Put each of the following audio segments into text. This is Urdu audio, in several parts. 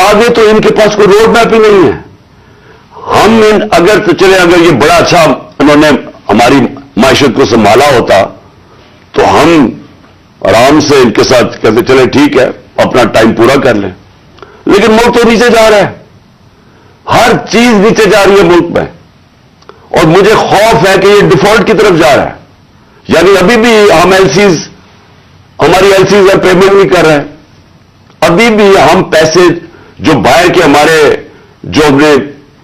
آگے تو ان کے پاس کوئی روڈ میپ ہی نہیں ہے. ہم اگر تو چلے اگر یہ بڑا اچھا انہوں نے ہماری معیشت کو سنبھالا ہوتا تو ہم آرام سے ان کے ساتھ کہتے چلے ٹھیک ہے اپنا ٹائم پورا کر لیں. لیکن ملک تو نیچے جا رہا ہے, ہر چیز نیچے جا رہی ہے ملک میں, اور مجھے خوف ہے کہ یہ ڈیفالٹ کی طرف جا رہا ہے. یعنی ابھی بھی ہم ہماری ایلسیز پیمنٹ نہیں کر رہے ہیں, ابھی بھی ہم پیسے جو باہر کے ہمارے جو اپنے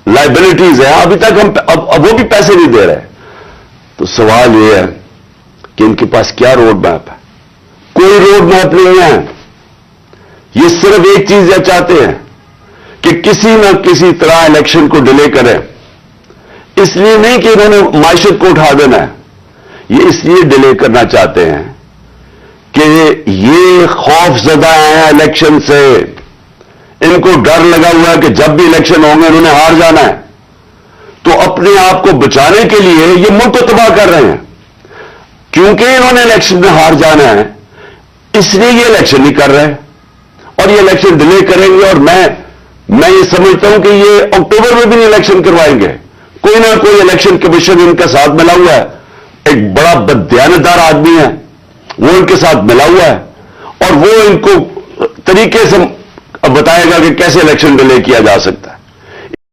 لائبلٹیز ہیں ابھی تک ہم اب وہ بھی پیسے نہیں دے رہے. تو سوال یہ ہے کہ ان کے پاس کیا روڈ میپ ہے؟ کوئی روڈ میپ نہیں ہے. یہ صرف ایک چیز یہ چاہتے ہیں کہ کسی نہ کسی طرح الیکشن کو ڈیلے کریں. اس لیے نہیں کہ انہوں نے معیشت کو اٹھا دینا ہے, یہ اس لیے ڈیلے کرنا چاہتے ہیں کہ یہ خوف زدہ ہیں الیکشن سے. ان کو ڈر لگا ہوا ہے کہ جب بھی الیکشن ہوں گے انہوں نے ہار جانا ہے, تو اپنے آپ کو بچانے کے لیے یہ ملک کو تباہ کر رہے ہیں. کیونکہ انہوں نے الیکشن میں ہار جانا ہے اس لیے یہ الیکشن نہیں کر رہے اور یہ الیکشن ڈیلے کریں گے. اور میں یہ سمجھتا ہوں کہ یہ اکتوبر میں بھی نہیں الیکشن کروائیں گے. کوئی نہ کوئی الیکشن کمیشن ان کا ساتھ ملا ہوا ہے, ایک بڑا بددیانتدار آدمی ہے وہ ان کے ساتھ ملا ہوا ہے, اور وہ ان کو طریقے سے بتائے گا کہ کیسے الیکشن ڈیلے کیا جا سکتا ہے.